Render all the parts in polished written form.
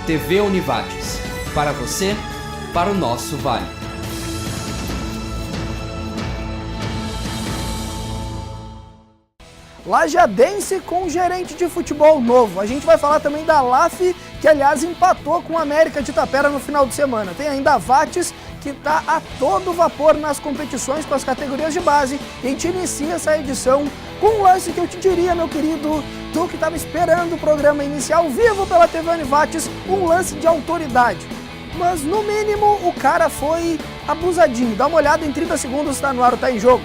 TV Univates. Para você, para o nosso Vale. Lajadense com gerente de futebol novo. A gente vai falar também da LAF, que aliás empatou com o América de Itapera no final de semana. Tem ainda a Vates, que está a todo vapor nas competições com as categorias de base. E a gente inicia essa edição com um lance que eu te diria, meu querido, tu que estava esperando o programa iniciar ao vivo pela TV Univates, um lance de autoridade. Mas no mínimo o cara foi abusadinho. Dá uma olhada em 30 segundos, está no ar, está em jogo.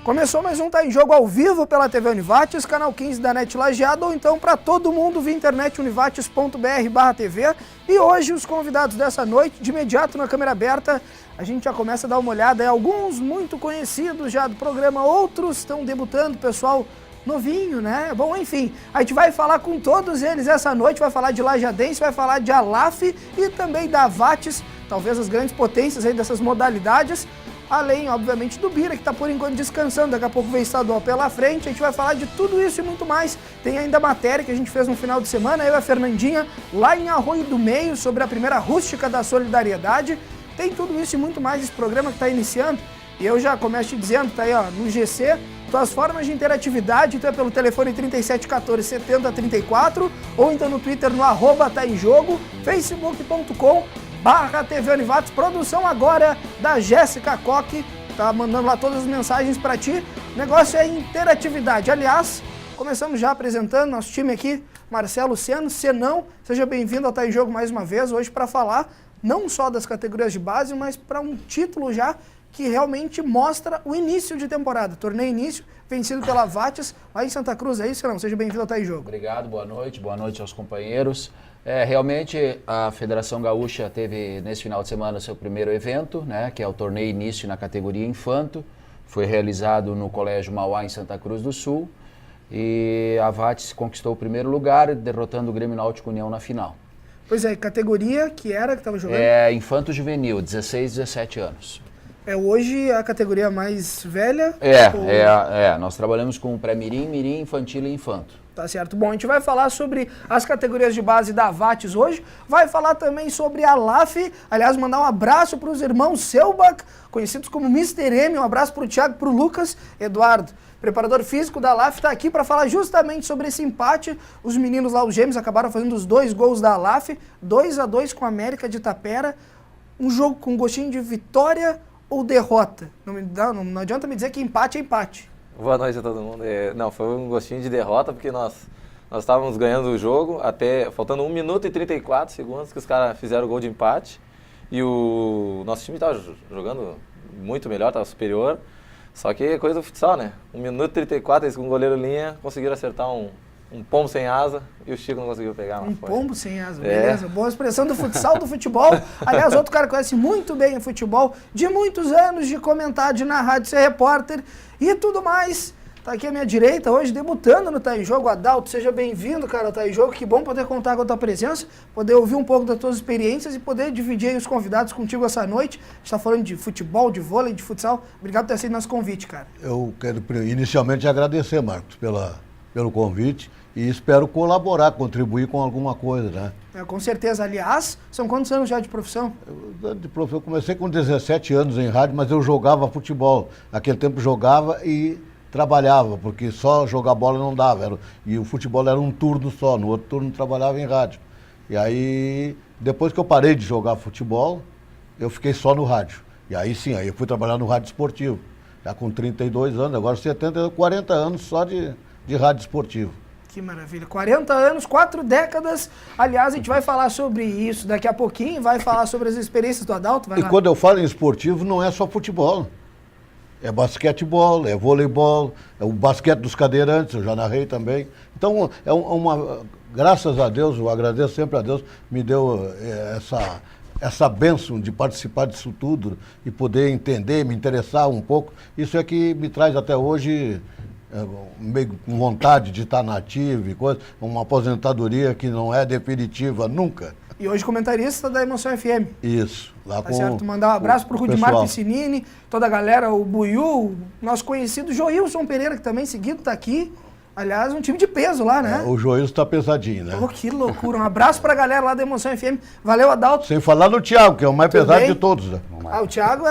Começou mais um Tá em Jogo ao vivo pela TV Univates, canal 15 da NET Lajeado, ou então para todo mundo via internet univates.br/TV. E hoje os convidados dessa noite, de imediato na câmera aberta, a gente já começa a dar uma olhada em alguns muito conhecidos já do programa, outros estão debutando, pessoal novinho, né? Bom, enfim, a gente vai falar com todos eles essa noite, vai falar de Lajadense, vai falar de Alaf e também da Vates, talvez as grandes potências aí dessas modalidades. Além, obviamente, do Bira, que está por enquanto descansando, daqui a pouco vem estadual pela frente, a gente vai falar de tudo isso e muito mais. Tem ainda a matéria que a gente fez no final de semana, eu e a Fernandinha, lá em Arroio do Meio, sobre a primeira rústica da solidariedade. Tem tudo isso e muito mais esse programa que está iniciando. E eu já começo te dizendo, tá aí ó, no GC, tuas formas de interatividade, então é pelo telefone 3714 7034, ou então no Twitter no @taemjogo, facebook.com/TV Univates, produção agora da Jéssica Coque, tá mandando lá todas as mensagens para ti. O negócio é interatividade. Aliás, começamos já apresentando nosso time aqui, Marcelo Senão, seja bem-vindo ao Tá em Jogo mais uma vez, hoje para falar não só das categorias de base, mas para um título já que realmente mostra o início de temporada, torneio início, vencido pela Vates, lá em Santa Cruz, é isso, Senão? Seja bem-vindo ao Tá em Jogo. Obrigado, boa noite aos companheiros. Realmente a Federação Gaúcha teve nesse final de semana o seu primeiro evento, né, que é o torneio início na categoria Infanto. Foi realizado no Colégio Mauá, em Santa Cruz do Sul. E a Vates conquistou o primeiro lugar, derrotando o Grêmio Náutico União na final. Pois é, categoria que estava jogando? Infanto Juvenil, 16, 17 anos. É hoje a categoria mais velha? Nós trabalhamos com pré-mirim, mirim, infantil e infanto. Tá certo. Bom, a gente vai falar sobre as categorias de base da Vates hoje, vai falar também sobre a LAF, aliás, mandar um abraço para os irmãos Selbach, conhecidos como Mr. M, um abraço para o Thiago, para o Lucas, Eduardo, preparador físico da LAF, está aqui para falar justamente sobre esse empate. Os meninos lá, os gêmeos, acabaram fazendo os 2 gols da LAF, 2-2 com a América de Itapera, um jogo com gostinho de vitória ou derrota? Não adianta me dizer que empate é empate. Boa noite a todo mundo. Não, foi um gostinho de derrota, porque nós estávamos ganhando o jogo, até faltando 1 minuto e 34 segundos que os caras fizeram o gol de empate. E o nosso time estava jogando muito melhor, estava superior. Só que é coisa do futsal, né? 1 minuto e 34, eles com o goleiro linha conseguiram acertar um pombo sem asa e o Chico não conseguiu pegar. Pombo sem asa, beleza. Boa expressão do futsal, do futebol. Aliás, outro cara que conhece muito bem o futebol, de muitos anos de comentar, de narrar, de ser repórter e tudo mais. Tá aqui à minha direita hoje, debutando no Tá em Jogo, Adalto. Seja bem-vindo, cara, ao Tá em Jogo. Que bom poder contar com a tua presença, poder ouvir um pouco das tuas experiências e poder dividir aí os convidados contigo essa noite. A gente tá falando de futebol, de vôlei, de futsal. Obrigado por ter aceito nosso convite, cara. Eu quero inicialmente agradecer, Marcos, pelo convite. E espero colaborar, contribuir com alguma coisa, né? Com certeza. Aliás, são quantos anos já de profissão? Eu comecei com 17 anos em rádio, mas eu jogava futebol. Naquele tempo jogava e trabalhava, porque só jogar bola não dava. E o futebol era um turno só, no outro turno trabalhava em rádio. E aí, depois que eu parei de jogar futebol, eu fiquei só no rádio. E aí sim, aí eu fui trabalhar no rádio esportivo. Já com 32 anos, agora 40 anos só de rádio esportivo. Que maravilha. 40 anos, 4 décadas. Aliás, a gente vai falar sobre isso daqui a pouquinho, vai falar sobre as experiências do Adalto. Vai E lá. quando eu falo em esportivo, não é só futebol. É basquetebol, é voleibol, é o basquete dos cadeirantes, eu já narrei também. Então, graças a Deus, eu agradeço sempre a Deus, me deu essa bênção de participar disso tudo e poder entender, me interessar um pouco. Isso é que me traz até hoje meio com vontade de estar na ativa e coisa, uma aposentadoria que não é definitiva nunca. E hoje comentarista da Emoção FM. Isso. Lá Tá certo? Mandar um abraço pro Rudimar pessoal. Piscinini, toda a galera, o Buiú, nosso conhecido Joilson Pereira, que também seguido tá aqui. Aliás, um time de peso lá, né? O Joilson está pesadinho, né? Oh, que loucura. Um abraço pra galera lá da Emoção FM. Valeu, Adalto. Sem falar no Thiago, que é o mais Tudo pesado bem? de todos. Né? Ah, o Thiago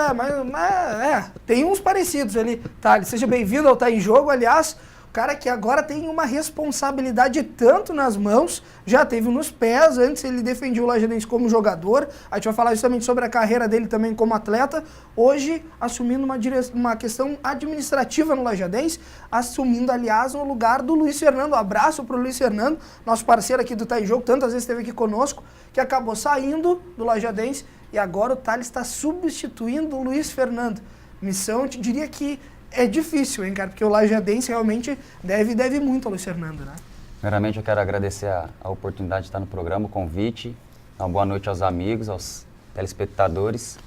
tem uns parecidos ali. Tá, seja bem-vindo ao Tá em Jogo. Aliás, o cara que agora tem uma responsabilidade tanto nas mãos, já teve nos pés, antes ele defendia o Lajadense como jogador, a gente vai falar justamente sobre a carreira dele também como atleta, hoje assumindo uma questão administrativa no Lajadense, assumindo, aliás, no lugar do Luiz Fernando. Um abraço pro Luiz Fernando, nosso parceiro aqui do Tá em Jogo, tantas vezes esteve aqui conosco, que acabou saindo do Lajadense e agora o Thales está substituindo o Luiz Fernando. Missão, eu te diria que é difícil, hein, cara? Porque o Lajadense realmente deve muito ao Luiz Fernando, né? Primeiramente, eu quero agradecer a oportunidade de estar no programa, o convite. Uma boa noite aos amigos, aos telespectadores.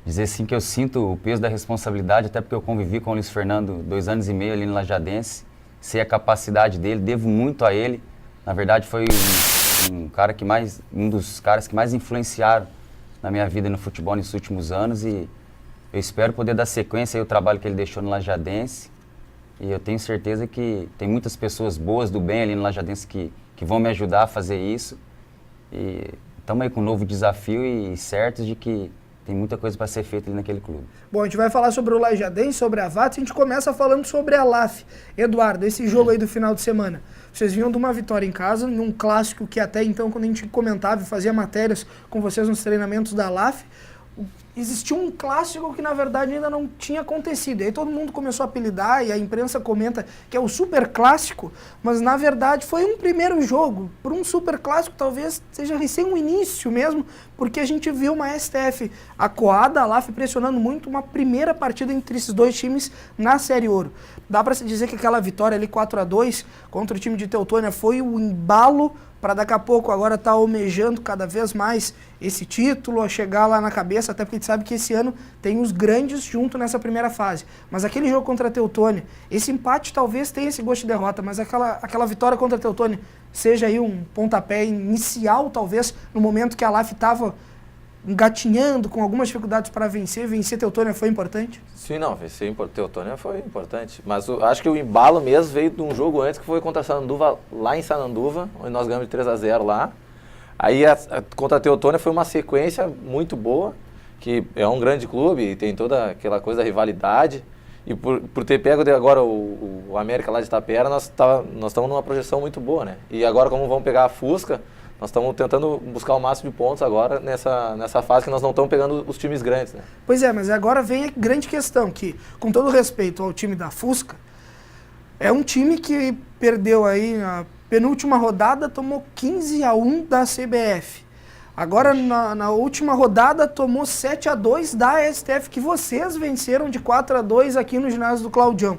Dizer sim que eu sinto o peso da responsabilidade, até porque eu convivi com o Luiz Fernando 2 anos e meio ali no Lajadense. Sei a capacidade dele, devo muito a ele. Na verdade, foi um dos caras que mais influenciaram na minha vida no futebol nesses últimos anos e eu espero poder dar sequência ao trabalho que ele deixou no Lajadense e eu tenho certeza que tem muitas pessoas boas do bem ali no Lajadense que vão me ajudar a fazer isso e estamos aí com um novo desafio e certos de que tem muita coisa para ser feita ali naquele clube. Bom, a gente vai falar sobre o Lajadense, sobre a VATS, a gente começa falando sobre a LAF. Eduardo, esse jogo aí do final de semana, vocês vinham de uma vitória em casa, num clássico que até então, quando a gente comentava e fazia matérias com vocês nos treinamentos da LAF, existia um clássico que na verdade ainda não tinha acontecido. E aí todo mundo começou a apelidar e a imprensa comenta que é o super clássico, mas na verdade foi um primeiro jogo. Por um super clássico talvez seja recém um início mesmo, porque a gente viu uma STF acuada, a LAF pressionando muito, uma primeira partida entre esses dois times na Série Ouro. Dá para se dizer que aquela vitória ali 4-2 contra o time de Teutônia foi o embalo para daqui a pouco agora estar almejando cada vez mais esse título, a chegar lá na cabeça, até porque a gente sabe que esse ano tem os grandes junto nessa primeira fase. Mas aquele jogo contra a Teutônia, esse empate talvez tenha esse gosto de derrota, mas aquela vitória contra a Teutônia seja aí um pontapé inicial, talvez, no momento que a LAF estava engatinhando com algumas dificuldades para vencer Teutônia foi importante? Sim, não, vencer Teutônia foi importante, mas acho que o embalo mesmo veio de um jogo antes que foi contra a Sananduva, lá em Sananduva, onde nós ganhamos de 3-0 lá. Aí contra a Teutônia foi uma sequência muito boa, que é um grande clube e tem toda aquela coisa da rivalidade. E por ter pego agora o América lá de Itapera, nós estamos numa projeção muito boa, né? E agora como vamos pegar a Fusca, nós estamos tentando buscar o máximo de pontos agora nessa fase que nós não estamos pegando os times grandes, né? Pois é, mas agora vem a grande questão, que com todo respeito ao time da Fusca, é um time que perdeu aí na penúltima rodada, tomou 15-1 da CBF. Agora na última rodada tomou 7-2 da STF, que vocês venceram de 4-2 aqui no ginásio do Claudião.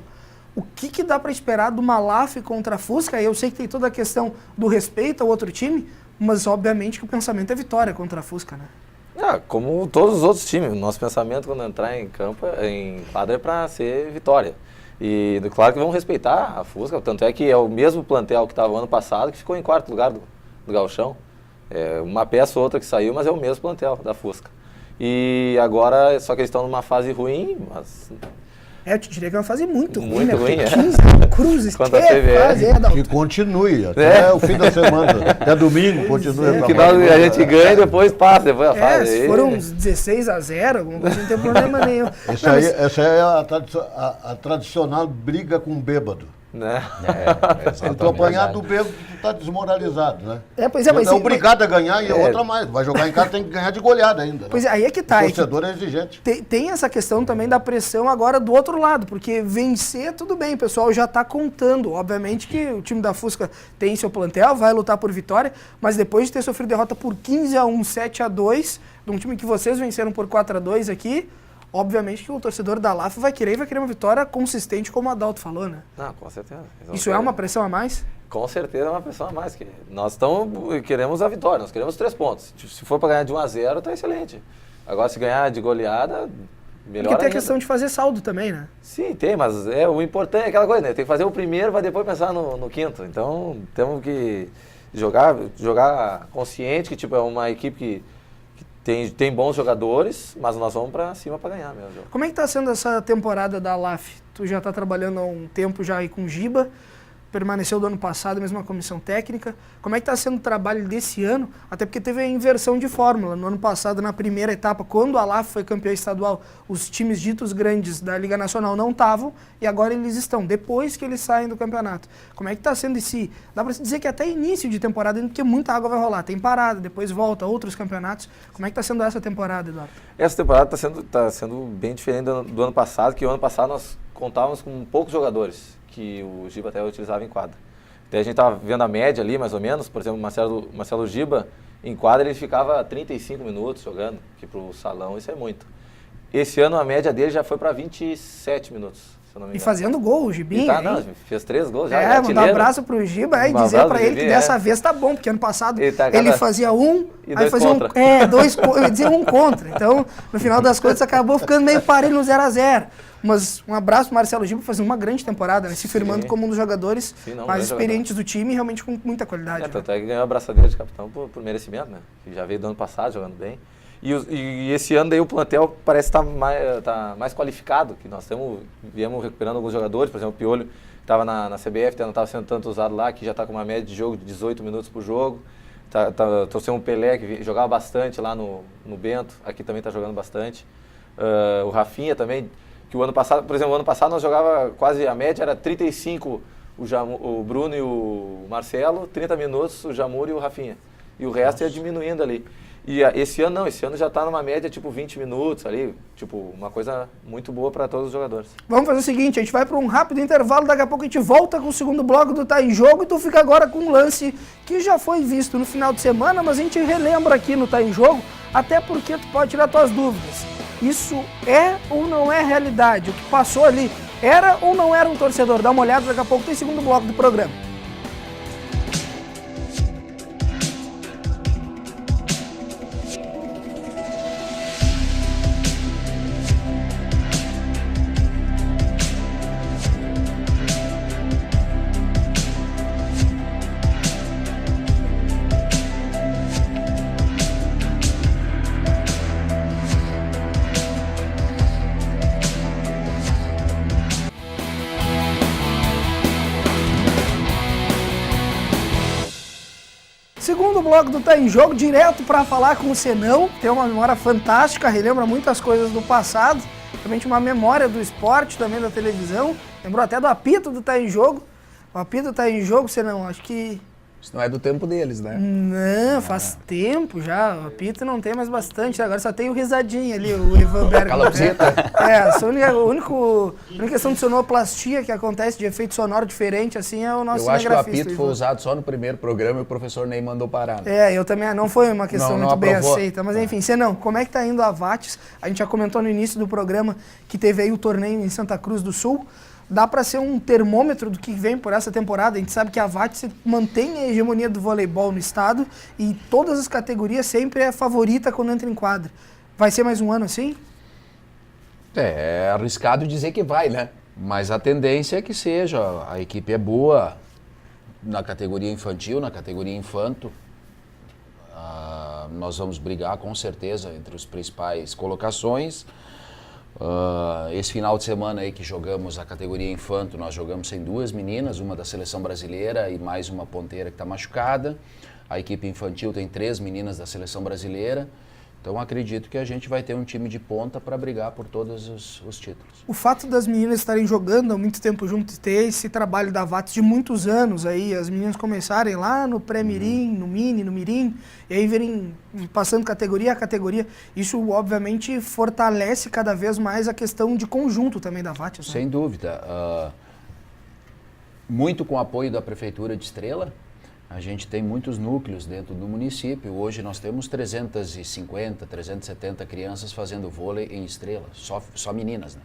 O que dá para esperar de uma LAF contra a Fusca? Eu sei que tem toda a questão do respeito ao outro time, mas obviamente que o pensamento é vitória contra a Fusca, né? Como todos os outros times, o nosso pensamento quando entrar em campo, em quadra, é para ser vitória. E claro que vamos respeitar a Fusca, tanto é que é o mesmo plantel que estava ano passado que ficou em 4º lugar do Gauchão. É uma peça ou outra que saiu, mas é o mesmo plantel da Fusca. E agora, só que eles estão numa fase ruim, mas... Eu te diria que é uma fase muito ruim, Muito né? ruim, Porque é. 15 cruzes, Quanto a CBF. Que continue até o fim da semana, até domingo continue. Que a gente ganha e depois passa, depois a fase. Se for uns 16-0, alguma coisa, não tem problema nenhum. Essa aí é a tradicional briga com bêbado. Né? Se tu apanhar do Bento, tu tá desmoralizado, né? Pois é, mas é obrigado a ganhar e outra mais. Vai jogar em casa, tem que ganhar de goleada ainda. Pois né? é, aí é que tá. O torcedor é exigente. Tem essa questão também da pressão agora do outro lado, porque vencer, tudo bem, o pessoal já tá contando. Obviamente que o time da Fusca tem seu plantel, vai lutar por vitória, mas depois de ter sofrido derrota por 15-1, 7-2, de um time que vocês venceram por 4-2 aqui, obviamente que o torcedor da LAF vai querer uma vitória consistente, como o Adalto falou, né? Não, com certeza. Isso é uma pressão a mais? Com certeza é uma pressão a mais. Que nós queremos a vitória, nós queremos 3 pontos. Se for para ganhar de 1-0, tá excelente. Agora, se ganhar de goleada, melhor Porque tem ainda. a questão de fazer saldo também, né? Sim, tem, mas o importante é aquela coisa, né? Tem que fazer o primeiro, vai depois pensar no quinto. Então, temos que jogar consciente, que tipo, é uma equipe que tem bons jogadores, mas nós vamos para cima para ganhar mesmo. Como é que tá sendo essa temporada da LAF? Tu já tá trabalhando há um tempo já aí com o Giba, permaneceu do ano passado, mesma comissão técnica. Como é que está sendo o trabalho desse ano? Até porque teve a inversão de fórmula. No ano passado, na primeira etapa, quando a LAF foi campeã estadual, os times ditos grandes da Liga Nacional não estavam e agora eles estão, depois que eles saem do campeonato. Como é que está sendo esse... Dá para se dizer que até início de temporada, porque muita água vai rolar. Tem parada, depois volta, outros campeonatos. Como é que está sendo essa temporada, Eduardo? Essa temporada está sendo bem diferente do ano passado, que o ano passado nós contávamos com poucos jogadores que o Giba até utilizava em quadra. Então a gente estava vendo a média ali, mais ou menos, por exemplo, o Marcelo Giba, em quadra ele ficava 35 minutos jogando, que para o salão isso é muito. Esse ano a média dele já foi para 27 minutos, se eu não me engano. E fazendo gol, o Gibinho. Não, fez 3 gols já. Mandar um abraço pro Giba e dizer para ele que dessa vez tá bom, porque ano passado ele fazia um, aí fazia dois, eu ia dizer um contra. Então, no final das contas, acabou ficando meio parelho no 0-0. Mas um abraço pro Marcelo Giba, fazendo uma grande temporada, né? Se firmando como um dos jogadores mais experientes do time e realmente com muita qualidade. Tanto é que ganhou a abraçadeira de capitão por merecimento, né? Que já veio do ano passado jogando bem. E esse ano daí o plantel parece estar mais qualificado, que nós viemos recuperando alguns jogadores, por exemplo, o Piolho, que estava na CBF, não estava sendo tanto usado lá, que já está com uma média de jogo de 18 minutos por jogo. Trouxemos um Pelé, que jogava bastante lá no Bento, aqui também está jogando bastante. O Rafinha também, que o ano passado, por exemplo, o ano passado nós jogava quase, a média era 35 o Bruno e o Marcelo, 30 minutos o Jamur e o Rafinha. E o resto ia diminuindo ali. E esse ano não, esse ano já está numa média tipo 20 minutos ali, tipo uma coisa muito boa para todos os jogadores. Vamos fazer o seguinte, a gente vai para um rápido intervalo, daqui a pouco a gente volta com o segundo bloco do Tá em Jogo e tu fica agora com um lance que já foi visto no final de semana, mas a gente relembra aqui no Tá em Jogo, até porque tu pode tirar tuas dúvidas. Isso é ou não é realidade? O que passou ali era ou não era um torcedor? Dá uma olhada, daqui a pouco tem segundo bloco do programa. Segundo bloco do Tá em Jogo, direto para falar com o Senão, tem uma memória fantástica, relembra muitas coisas do passado, realmente uma memória do esporte, também da televisão, lembrou até do apito do Tá em Jogo. O apito Tá em Jogo, Senão, acho que... Isso não é do tempo deles, né? Não, faz tempo já, o apito não tem mais bastante, agora só tem o risadinho ali, o Ivan Berger. Calopsita. A única questão de sonoplastia que acontece, de efeito sonoro diferente, assim, é o nosso cinegrafista. Eu acho que o apito Ivan. foi usado só no primeiro programa e o professor Ney mandou parar. Eu também, não foi uma questão muito bem aceita, mas enfim, Senão, como é que tá indo a Vates? A gente já comentou no início do programa que teve aí o torneio em Santa Cruz do Sul. Dá para ser um termômetro do que vem por essa temporada. A gente sabe que a Vates mantém a hegemonia do voleibol no estado e todas as categorias sempre é favorita quando entra em quadra. Vai ser mais um ano assim? É arriscado dizer que vai, né? Mas a tendência é que seja. A equipe é boa na categoria infantil, na categoria infanto. Nós vamos brigar com certeza entre as principais colocações. Esse final de semana aí que jogamos a categoria infanto, nós jogamos sem 2 meninas, uma da seleção brasileira e mais uma ponteira que está machucada. A equipe infantil tem 3 meninas da seleção brasileira. Então acredito que a gente vai ter um time de ponta para brigar por todos os títulos. O fato das meninas estarem jogando há muito tempo juntos, ter esse trabalho da VATS de muitos anos aí, as meninas começarem lá no pré-mirim, no mini, no mirim, e aí virem passando categoria a categoria, isso obviamente fortalece cada vez mais a questão de conjunto também da VATS. Né? Sem dúvida. Muito com o apoio da Prefeitura de Estrela, a gente tem muitos núcleos dentro do município. Hoje nós temos 350, 370 crianças fazendo vôlei em Estrela, só meninas, né?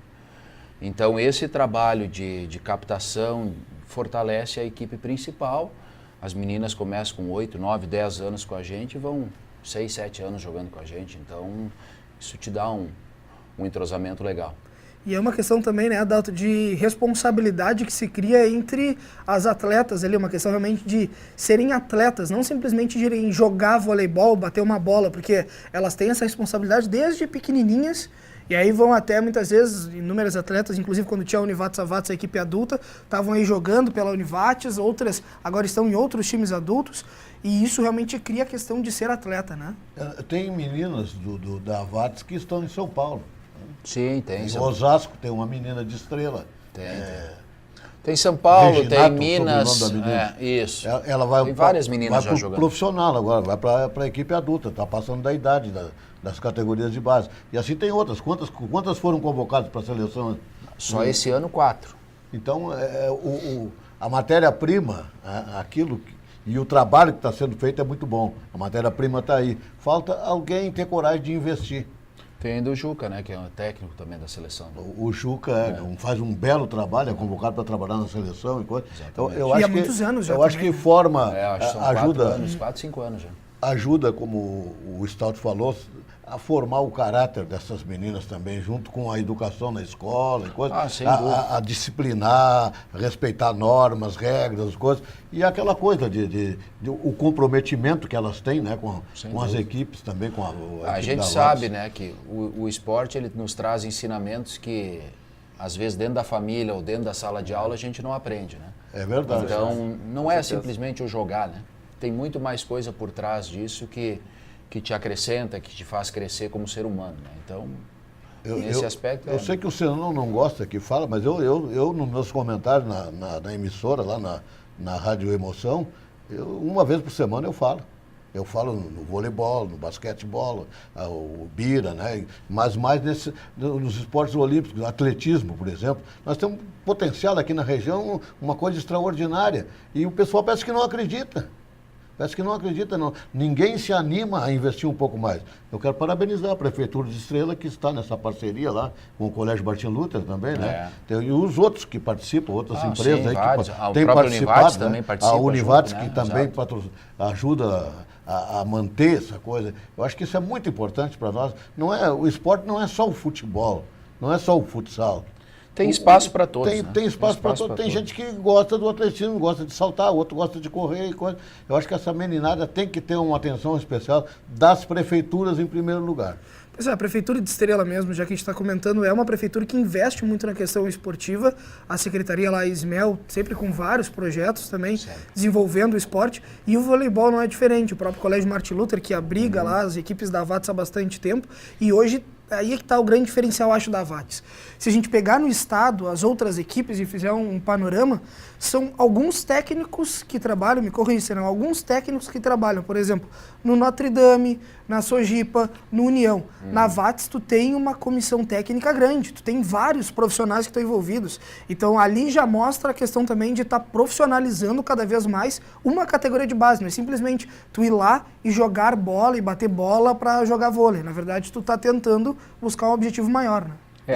Então esse trabalho de captação fortalece a equipe principal. As meninas começam com 8, 9, 10 anos com a gente e vão 6, 7 anos jogando com a gente. Então isso te dá um entrosamento legal. E é uma questão também, né, Adalto, de responsabilidade que se cria entre as atletas ali, uma questão realmente de serem atletas, não simplesmente de irem jogar voleibol, bater uma bola, porque elas têm essa responsabilidade desde pequenininhas, e aí vão até, muitas vezes, inúmeras atletas, inclusive quando tinha a Univates, a VATS, a equipe adulta, estavam aí jogando pela Univates, outras agora estão em outros times adultos, e isso realmente cria a questão de ser atleta, né? Tem meninas da VATS que estão em São Paulo. Sim, tem. Em Osasco tem uma menina de Estrela. Tem São Paulo, Reginato, tem Minas. Isso. Ela vai tem várias meninas já jogando. Profissional agora, vai para a equipe adulta, está passando da idade das categorias de base. E assim tem outras. Quantas foram convocadas para a seleção? Só esse ano 4. Então, a matéria-prima, e o trabalho que está sendo feito é muito bom. A matéria-prima está aí. Falta alguém ter coragem de investir. Tem ainda o Juca, né, que é um técnico também da seleção. O Juca faz um belo trabalho, é convocado para trabalhar na seleção e coisa. Eu acho há muitos anos já. Eu acho que forma, acho que são ajuda. 4, 5 anos já. Ajuda, como o Stout falou, a formar o caráter dessas meninas também, junto com a educação na escola e coisas, a disciplinar, a respeitar normas, regras, coisas, e aquela coisa o comprometimento que elas têm, né, com as equipes também, com a gente sabe, né, que o esporte ele nos traz ensinamentos que às vezes dentro da família ou dentro da sala de aula a gente não aprende, né? É verdade. Então não é simplesmente o jogar, né? Tem muito mais coisa por trás disso que te acrescenta, que te faz crescer como ser humano, né? Então, nesse aspecto... Eu sei que o Senão não gosta que fala, mas eu nos meus comentários na emissora, lá na Rádio Emoção, uma vez por semana eu falo. Eu falo no voleibol, no basquetebol, o bira, né? Mas mais nos esportes olímpicos, atletismo, por exemplo. Nós temos potencial aqui na região, uma coisa extraordinária. E o pessoal parece que não acredita. Não. Ninguém se anima a investir um pouco mais. Eu quero parabenizar a Prefeitura de Estrela, que está nessa parceria lá com o Colégio Martin Luther também, né? E os outros que participam, outras empresas sim, aí vários. que têm participado. Univates também participa a Univates junto, que né? também ajuda a manter essa coisa. Eu acho que isso é muito importante para nós. O esporte não é só o futebol, não é só o futsal. Tem espaço para todos. Tem espaço para todos. Tem gente que gosta do atletismo, gosta de saltar, outro gosta de correr e coisa. Eu acho que essa meninada tem que ter uma atenção especial das prefeituras em primeiro lugar. Pois é, a Prefeitura de Estrela mesmo, já que a gente está comentando, é uma prefeitura que investe muito na questão esportiva. A Secretaria lá, Ismel, sempre com vários projetos também, desenvolvendo o esporte. E o voleibol não é diferente. O próprio Colégio Martin Luther, que abriga lá as equipes da VATS há bastante tempo. E hoje, aí é que está o grande diferencial, acho, da VATS. Se a gente pegar no estado as outras equipes e fizer um panorama, são alguns técnicos que trabalham, me corrija, não, alguns técnicos que trabalham, por exemplo, no Notre Dame, na Sojipa, no União. Na VATS tu tem uma comissão técnica grande, tu tem vários profissionais que estão envolvidos. Então ali já mostra a questão também de estar profissionalizando cada vez mais uma categoria de base, não é simplesmente tu ir lá e jogar bola e bater bola para jogar vôlei. Na verdade tu está tentando buscar um objetivo maior, né?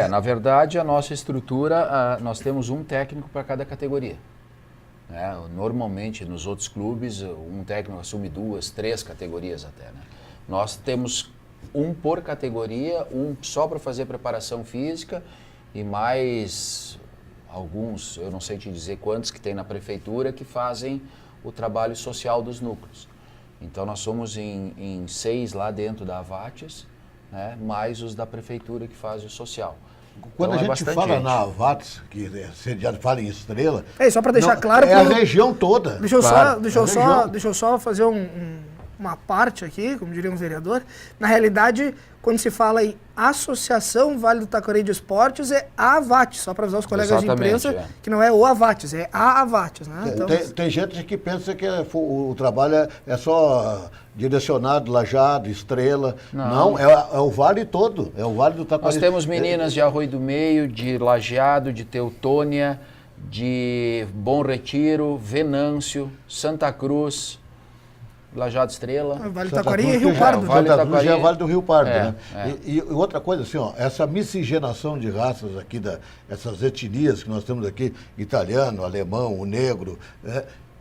Na verdade, a nossa estrutura, nós temos um técnico para cada categoria. Normalmente, nos outros clubes, um técnico assume 2, 3 categorias até, né? Nós temos um por categoria, um só para fazer preparação física e mais alguns, eu não sei te dizer quantos que tem na prefeitura, que fazem o trabalho social dos núcleos. Então, nós somos em 6 lá dentro da VATS, né, mais os da prefeitura que fazem o social. Quando então, a gente fala na VATS, que você já fala em Estrela... Só para deixar claro... É a região toda. Deixa eu só fazer uma parte aqui, como diria um vereador. Na realidade, quando se fala em Associação Vale do Taquari de Esportes, é a Avates, só para avisar os colegas Exatamente, de imprensa, que não é o Avates, é a Avates, né? Então, Tem gente que pensa que o trabalho é só direcionado, Lajado, Estrela. Não, é o vale todo, é o Vale do Taquari. Nós temos meninas de Arroio do Meio, de Lajeado, de Teutônia, de Bom Retiro, Venâncio, Santa Cruz, Lajeado Estrela. Vale do Santa Taquari e Cruz Rio que Pardo. Vale do Santa Cruz já é Taquari. Vale do Rio Pardo, É, né? é. E outra coisa, assim, ó, essa miscigenação de raças aqui, essas etnias que nós temos aqui, italiano, alemão, o negro,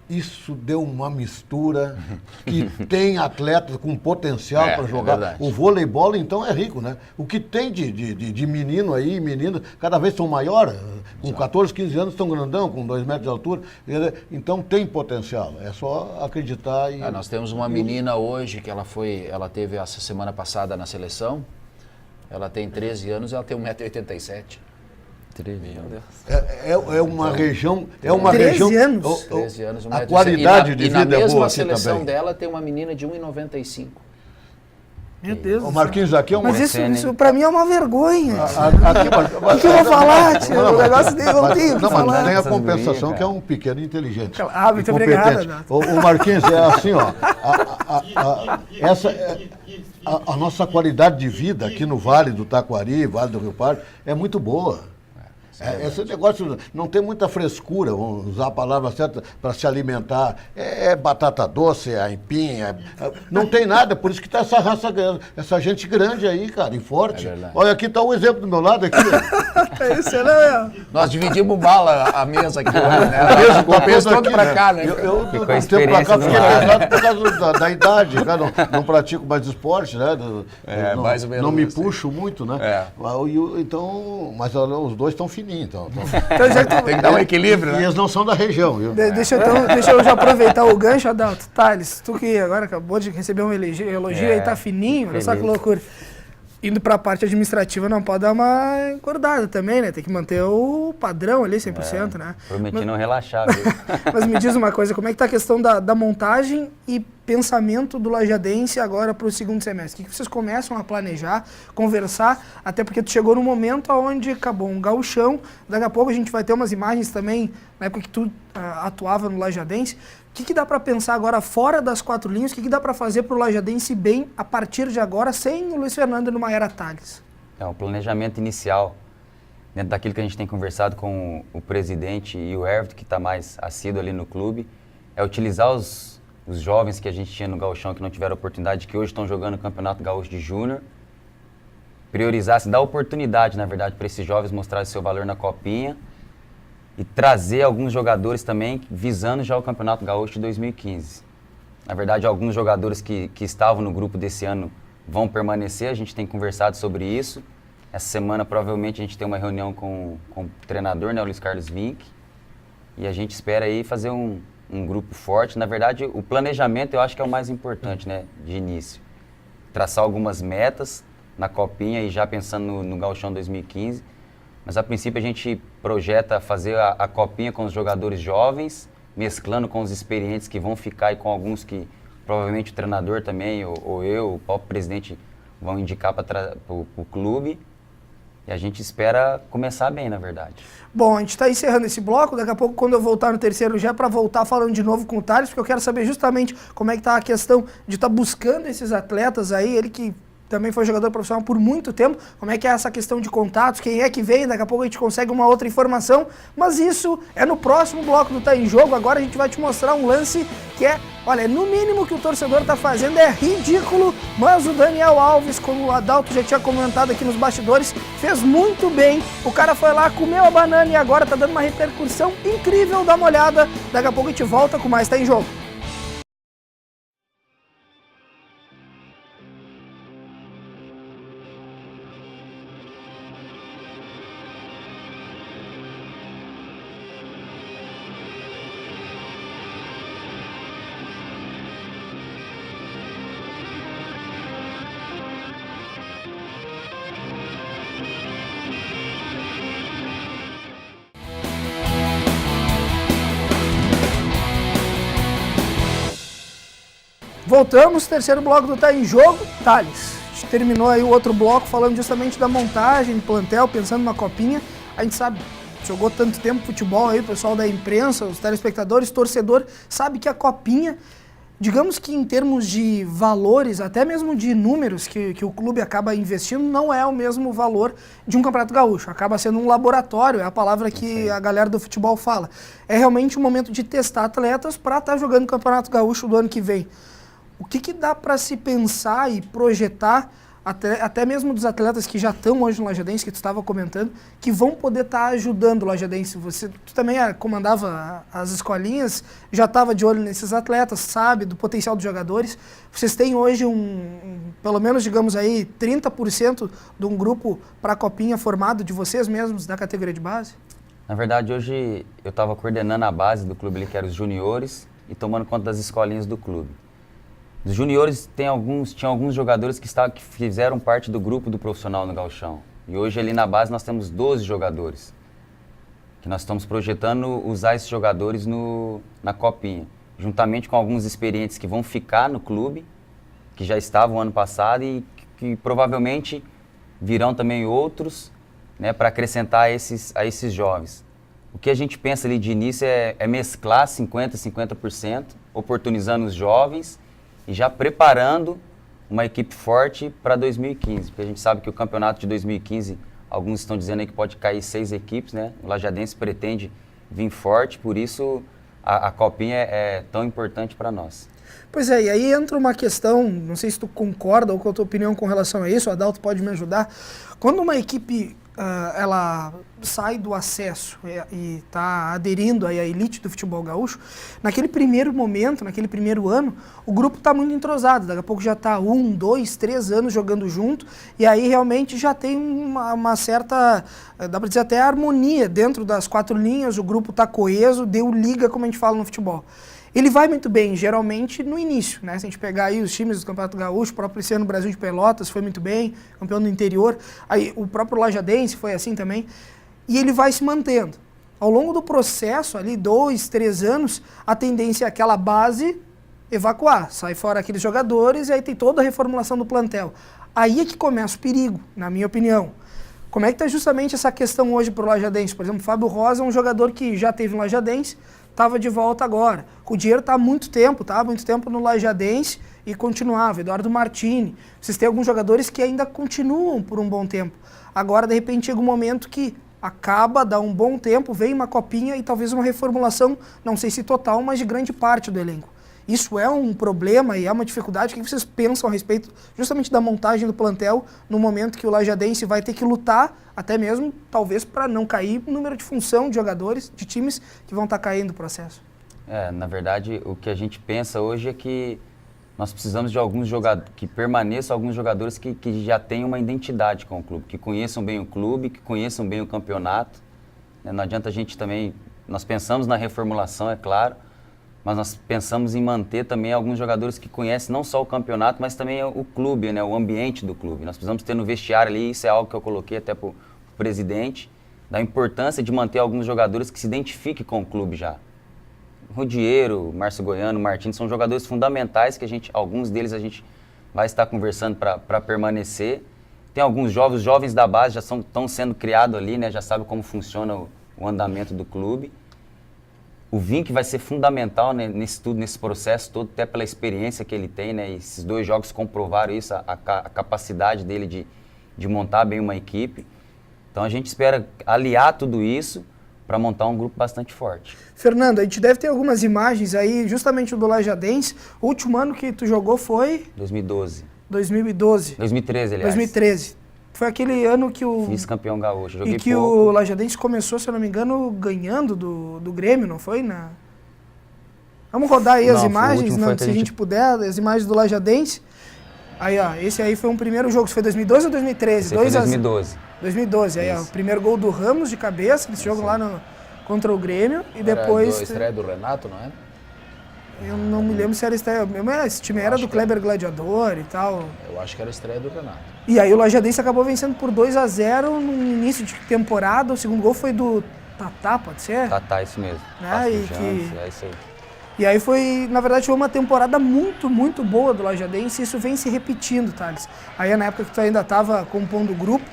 isso deu uma mistura que tem atletas com potencial para jogar. verdade. O vôleibol, então, é rico, né? O que tem de menino aí, menina, cada vez são maiores, com 14, 15 anos estão grandão, com 2 metros de altura. Então tem potencial, é só acreditar e... Nós temos uma menina hoje que ela teve essa semana passada na seleção. Ela tem 13 anos e ela tem 1,87 m. É uma região... É uma 13 região, anos? 13 anos, a 1,87 m. qualidade de e vida na é mesma boa aqui seleção também. dela tem uma menina de 1,95 m. Meu Deus. O Marquinhos aqui é um... Mas isso, Né? isso pra mim é uma vergonha. Aqui, O que eu vou falar, tio? O negócio dele não tem o que Não, mas falar. tem a Essas compensação gurias, que é um pequeno inteligente. Ah, muito e competente. obrigado, Nato. O Marquinhos é assim, ó. A nossa qualidade de vida aqui no Vale do Taquari, Vale do Rio Pardo, é muito boa. Esse negócio não tem muita frescura, vamos usar a palavra certa, para se alimentar. É batata doce, é aipim, não tem nada, por isso que está essa raça grande, essa gente grande aí, cara, e forte. É verdade. Olha, aqui está o exemplo do meu lado aqui. É isso, né? Nós dividimos bala a mesa aqui hoje, né? Peso, O peso todo aqui, pra né? cá, né? Eu Ficou do a tempo pra cá experiência fiquei do lado. pesado por causa da idade, cara, não pratico mais esporte, né? Não, mais ou menos não me assim. puxo muito, né? É. Então, mas olha, os dois estão fininhos, então. Então, já que Tem que dar um equilíbrio, E né? eles não são da região, viu? Deixa eu já aproveitar o gancho, Adalto. Thales, tu que agora acabou de receber um elogio aí, tá fininho, olha só que feliz. loucura. Indo pra parte administrativa não pode dar uma encordada também, né? Tem que manter o padrão ali, 100%, né? Prometi não relaxar, viu? Mas me diz uma coisa, como é que tá a questão da montagem e pensamento do lajadense agora para o segundo semestre? O que vocês começam a planejar, conversar, até porque tu chegou num momento onde acabou um gauchão, daqui a pouco a gente vai ter umas imagens também, na época que tu atuava no lajadense. O que dá para pensar agora fora das 4 linhas? O que dá para fazer para o lajadense bem a partir de agora, sem o Luiz Fernando e no Maera Thales? É um planejamento inicial, dentro daquilo que a gente tem conversado com o presidente e o Everton, que está mais assíduo ali no clube, é utilizar os jovens que a gente tinha no gauchão, que não tiveram oportunidade, que hoje estão jogando o Campeonato Gaúcho de Júnior, priorizar, dar oportunidade, na verdade, para esses jovens mostrarem seu valor na copinha e trazer alguns jogadores também visando já o Campeonato Gaúcho de 2015. Na verdade, alguns jogadores que estavam no grupo desse ano vão permanecer, a gente tem conversado sobre isso. Essa semana, provavelmente, a gente tem uma reunião com o treinador, né, o Luiz Carlos Vinck, e a gente espera aí fazer um grupo forte. Na verdade, o planejamento eu acho que é o mais importante, né, de início. Traçar algumas metas na copinha e já pensando no Gauchão 2015. Mas, a princípio, a gente projeta fazer a copinha com os jogadores jovens, mesclando com os experientes que vão ficar e com alguns que provavelmente o treinador também, ou eu, o próprio presidente, vão indicar para o clube. E a gente espera começar bem, na verdade. Bom, a gente está encerrando esse bloco. Daqui a pouco, quando eu voltar no terceiro, já é para voltar falando de novo com o Thales, porque eu quero saber justamente como é que está a questão de estar buscando esses atletas aí, ele que também foi jogador profissional por muito tempo, como é que é essa questão de contatos, quem é que vem, daqui a pouco a gente consegue uma outra informação, mas isso é no próximo bloco do Tá em Jogo. Agora a gente vai te mostrar um lance que é, olha, no mínimo que o torcedor tá fazendo é ridículo, mas o Daniel Alves, como o Adalto já tinha comentado aqui nos bastidores, fez muito bem. O cara foi lá, comeu a banana e agora tá dando uma repercussão incrível. Dá uma olhada, daqui a pouco a gente volta com mais Tá em Jogo. Voltamos, terceiro bloco do Tá em Jogo. Thales, a gente terminou aí o outro bloco falando justamente da montagem, do plantel, pensando na copinha. A gente sabe, jogou tanto tempo futebol aí, o pessoal da imprensa, os telespectadores, torcedor, sabe que a copinha, digamos que em termos de valores, até mesmo de números que o clube acaba investindo, não é o mesmo valor de um Campeonato Gaúcho. Acaba sendo um laboratório, é a palavra que a galera do futebol fala. É realmente um momento de testar atletas para estar jogando o Campeonato Gaúcho do ano que vem. O que dá para se pensar e projetar, até mesmo dos atletas que já estão hoje no Lajadense, que tu estava comentando, que vão poder estar ajudando o Lajadense? Tu também comandava as escolinhas, já estava de olho nesses atletas, sabe do potencial dos jogadores. Vocês têm hoje pelo menos, digamos aí, 30% de um grupo para a Copinha formado de vocês mesmos, da categoria de base? Na verdade, hoje eu estava coordenando a base do clube ali, que era os juniores, e tomando conta das escolinhas do clube. Dos juniores, tinha alguns jogadores que fizeram parte do grupo do profissional no Gauchão. E hoje ali na base nós temos 12 jogadores. Que nós estamos projetando usar esses jogadores na Copinha. Juntamente com alguns experientes que vão ficar no clube, que já estavam ano passado e que provavelmente virão também outros, né, para acrescentar a esses jovens. O que a gente pensa ali de início é mesclar 50%, oportunizando os jovens e já preparando uma equipe forte para 2015, porque a gente sabe que o campeonato de 2015, alguns estão dizendo aí que pode cair 6 equipes, né? O Lajadense pretende vir forte, por isso a Copinha é tão importante para nós. Pois é, e aí entra uma questão, não sei se tu concorda ou qual a tua opinião com relação a isso, o Adalto pode me ajudar. Quando uma equipe ela sai do acesso e está aderindo aí à elite do futebol gaúcho, naquele primeiro momento, naquele primeiro ano, o grupo está muito entrosado, daqui a pouco já está 1, 2, 3 anos jogando junto, e aí realmente já tem uma certa, dá para dizer até harmonia dentro das 4 linhas, o grupo está coeso, deu liga, como a gente fala no futebol. Ele vai muito bem, geralmente, no início, né? Se a gente pegar aí os times do Campeonato Gaúcho, o próprio esse ano Brasil de Pelotas foi muito bem, campeão do interior, aí o próprio Lajadense foi assim também, e ele vai se mantendo. Ao longo do processo, ali, 2, 3 anos, a tendência é aquela base evacuar, sai fora aqueles jogadores e aí tem toda a reformulação do plantel. Aí é que começa o perigo, na minha opinião. Como é que está justamente essa questão hoje para o Lajadense? Por exemplo, o Fábio Rosa é um jogador que já teve no Lajadense, estava de volta agora. O Dinheiro está há muito tempo no Lajadense e continuava. Eduardo Martini. Vocês têm alguns jogadores que ainda continuam por um bom tempo. Agora, de repente, chega um momento que acaba, dá um bom tempo, vem uma copinha e talvez uma reformulação, não sei se total, mas de grande parte do elenco. Isso é um problema e é uma dificuldade. O que vocês pensam a respeito justamente da montagem do plantel no momento que o Lajadense vai ter que lutar, até mesmo, talvez, para não cair o número de função de jogadores, de times que vão estar caindo no processo? Na verdade, o que a gente pensa hoje é que nós precisamos de alguns jogadores, que permaneçam alguns jogadores que já tenham uma identidade com o clube, que conheçam bem o clube, que conheçam bem o campeonato. Não adianta a gente também, nós pensamos na reformulação, é claro, mas nós pensamos em manter também alguns jogadores que conhecem não só o campeonato, mas também o clube, né, o ambiente do clube. Nós precisamos ter no vestiário ali, isso é algo que eu coloquei até para o presidente, da importância de manter alguns jogadores que se identifiquem com o clube já. Rodieiro, Márcio Goiano, Martins, são jogadores fundamentais que alguns deles a gente vai estar conversando para permanecer. Tem alguns jovens da base já estão sendo criados ali, né, já sabem como funciona o andamento do clube. O Vink vai ser fundamental, né, nesse processo todo, até pela experiência que ele tem, né, e esses 2 jogos comprovaram isso, a capacidade dele de montar bem uma equipe. Então a gente espera aliar tudo isso para montar um grupo bastante forte. Fernando, a gente deve ter algumas imagens aí, justamente do Lajadense. O último ano que tu jogou foi? 2012. 2012. 2013, aliás. 2013. Foi aquele ano que o... Vice-campeão gaúcho, joguei pouco. E que o Lajadense começou, se eu não me engano, ganhando do Grêmio, não foi? Vamos rodar aí as imagens, se a gente puder, as imagens do Lajadense. Aí, ó, esse aí foi um primeiro jogo, isso foi 2012 ou 2013? Esse foi 2012. 2012, aí, ó, o primeiro gol do Ramos de cabeça, esse jogo lá contra o Grêmio, e depois... Era a estreia do Renato, não é? Eu não me lembro se era a estreia, esse time era do Kleber Gladiador e tal. Eu acho que era a estreia do Renato. E aí o Lajadense acabou vencendo por 2-0 no início de temporada, o segundo gol foi do Tatá, pode ser? Tatá, isso mesmo. É isso aí. E aí na verdade, foi uma temporada muito, muito boa do Lajadense e isso vem se repetindo, Thales. Aí na época que tu ainda estava compondo o grupo,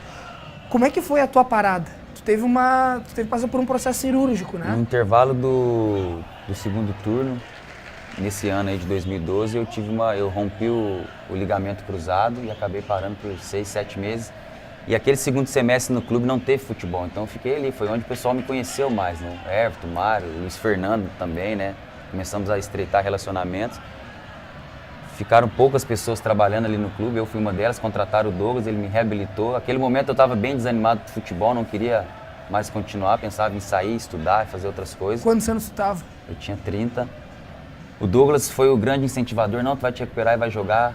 como é que foi a tua parada? Tu teve que passar por um processo cirúrgico, né? No intervalo do segundo turno, nesse ano aí de 2012, eu rompi o ligamento cruzado e acabei parando por 6, 7 meses. E aquele segundo semestre no clube não teve futebol, então eu fiquei ali, foi onde o pessoal me conheceu mais, né? Everton, Mário, Luiz Fernando também, né? Começamos a estreitar relacionamentos. Ficaram poucas pessoas trabalhando ali no clube, eu fui uma delas, contrataram o Douglas, ele me reabilitou. Naquele momento eu estava bem desanimado do futebol, não queria mais continuar, pensava em sair, estudar e fazer outras coisas. Quantos anos tu estava? Eu tinha 30. O Douglas foi o grande incentivador, não, tu vai te recuperar e vai jogar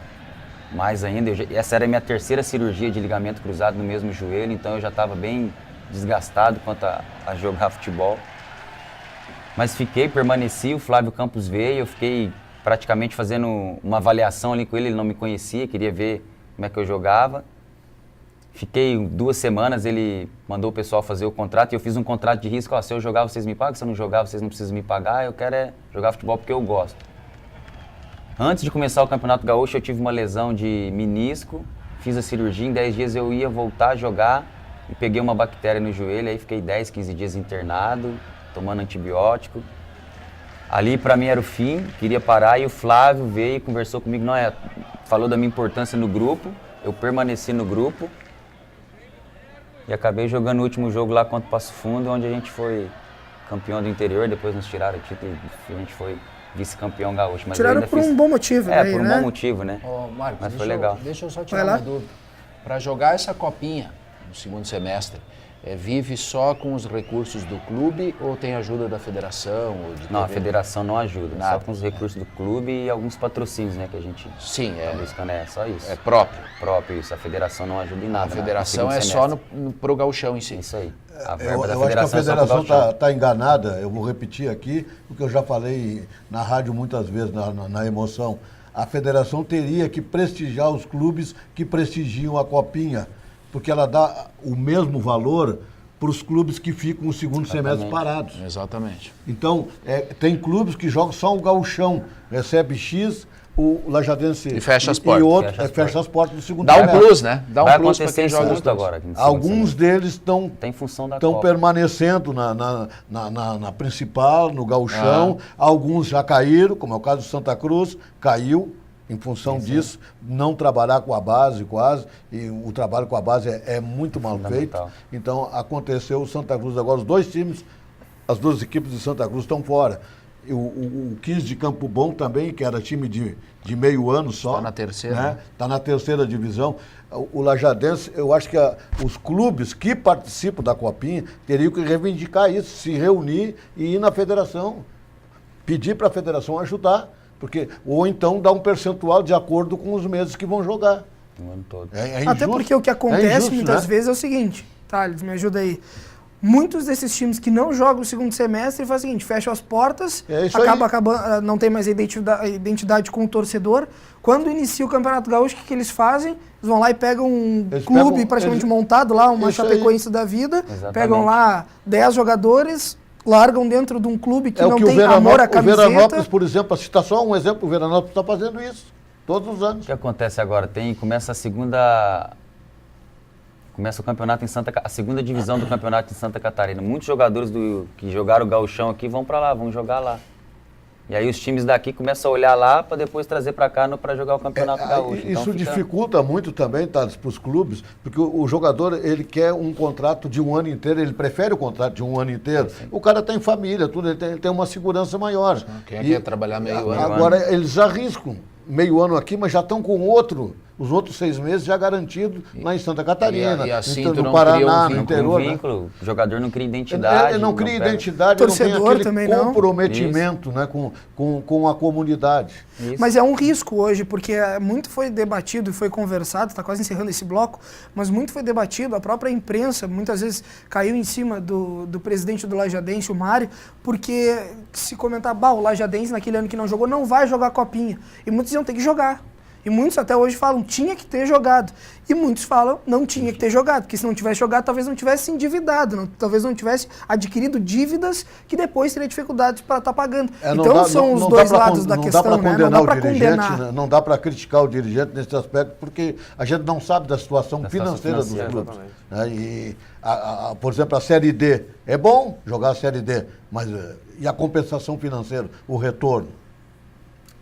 mais ainda. Essa era a minha terceira cirurgia de ligamento cruzado no mesmo joelho, então eu já estava bem desgastado quanto a jogar futebol. Mas permaneci, o Flávio Campos veio, eu fiquei praticamente fazendo uma avaliação ali com ele não me conhecia, queria ver como é que eu jogava. Fiquei 2 semanas, ele mandou o pessoal fazer o contrato e eu fiz um contrato de risco, se eu jogar vocês me pagam, se eu não jogar vocês não precisam me pagar, eu quero jogar futebol porque eu gosto. Antes de começar o Campeonato Gaúcho eu tive uma lesão de menisco, fiz a cirurgia, em 10 dias eu ia voltar a jogar e peguei uma bactéria no joelho, aí fiquei 10, 15 dias internado, tomando antibiótico. Ali para mim era o fim, queria parar e o Flávio veio e conversou comigo, falou da minha importância no grupo, eu permaneci no grupo e acabei jogando o último jogo lá contra o Passo Fundo, onde a gente foi campeão do interior, depois nos tiraram o título e a gente foi vice-campeão gaúcho. Mas tiraram por um bom motivo, por um bom motivo, né? Marcos, mas foi legal. Deixa eu só tirar uma dúvida. Para jogar essa copinha no segundo semestre, vive só com os recursos do clube ou tem ajuda da federação? Ou de não, a federação não ajuda, nada. Só com os recursos do clube e alguns patrocínios, né, que a gente tá buscando, só isso. É próprio? Próprio, isso. A federação não ajuda em nada. A federação é só pro gauchão em si? Isso aí. A Eu verba da acho que a federação está enganada, eu vou repetir aqui, o que eu já falei na rádio muitas vezes, na emoção. A federação teria que prestigiar os clubes que prestigiam a Copinha, porque ela dá o mesmo valor para os clubes que ficam o segundo semestre parados. Exatamente. Então, tem clubes que jogam só o gauchão, recebe X, o Lajadense... E fecha as portas. E outro fecha as portas do segundo Dá semestre. um plus, né? Dá um vai plus para acontecer quem joga muito agora. Alguns deles estão permanecendo na principal, no gauchão. Alguns já caíram, como é o caso do Santa Cruz, caiu em função disso, não trabalhar com a base quase, e o trabalho com a base é muito mal feito. Então aconteceu o Santa Cruz, agora os 2 times, as 2 equipes de Santa Cruz estão fora. O 15 de Campo Bom também, que era time de meio ano só. Está na terceira. Né? Tá na terceira divisão. O Lajadense, eu acho que os clubes que participam da Copinha teriam que reivindicar isso, se reunir e ir na federação, pedir para a federação ajudar, ou então dar um percentual de acordo com os meses que vão jogar. O ano todo. Até porque o que acontece muitas vezes é o seguinte, Thales, me ajuda aí. Muitos desses times que não jogam o segundo semestre fazem o seguinte, fecham as portas, não tem mais identidade com o torcedor. Quando inicia o Campeonato Gaúcho, o que eles fazem? Eles vão lá e pegam um clube praticamente montado lá, uma Chapecoense da vida, pegam lá 10 jogadores, largam dentro de um clube que não tem amor à camiseta. O Veranópolis, por exemplo, se está só um exemplo, o Veranópolis está fazendo isso todos os anos. O que acontece agora? Começa o campeonato a segunda divisão do campeonato em Santa Catarina. Muitos jogadores que jogaram o gauchão aqui vão para lá, vão jogar lá. E aí os times daqui começam a olhar lá para depois trazer para cá para jogar o campeonato gaúcho. Isso então dificulta muito também, Thales, para os clubes, porque o jogador ele quer um contrato de 1 ano inteiro, ele prefere o contrato de 1 ano inteiro. Sim. O cara tem família, tudo, ele tem uma segurança maior. Quem quer trabalhar meio ano? Agora eles arriscam meio ano aqui, mas já estão com os outros 6 meses já garantidos lá em Santa Catarina, e assim no Paraná, no interior. Vínculo, o jogador não cria identidade. Ele não cria identidade, torcedor não tem aquele comprometimento, né, com a comunidade. Isso. Mas é um risco hoje, porque muito foi debatido e foi conversado, está quase encerrando esse bloco, mas muito foi debatido, a própria imprensa muitas vezes caiu em cima do presidente do Lajadense, o Mário, porque se comentar, o Lajadense naquele ano que não jogou, não vai jogar a Copinha. E muitos iam ter que jogar. E muitos até hoje falam, tinha que ter jogado. E muitos falam, não tinha que ter jogado, porque se não tivesse jogado, talvez não tivesse se endividado, talvez não tivesse adquirido dívidas que depois teria dificuldades para estar pagando. Então são os dois lados da questão, né? Não dá para condenar. Não dá para criticar o dirigente nesse aspecto, porque a gente não sabe da situação financeira dos clubes. Né? E, por exemplo, a Série D, é bom jogar a Série D, mas e a compensação financeira, o retorno?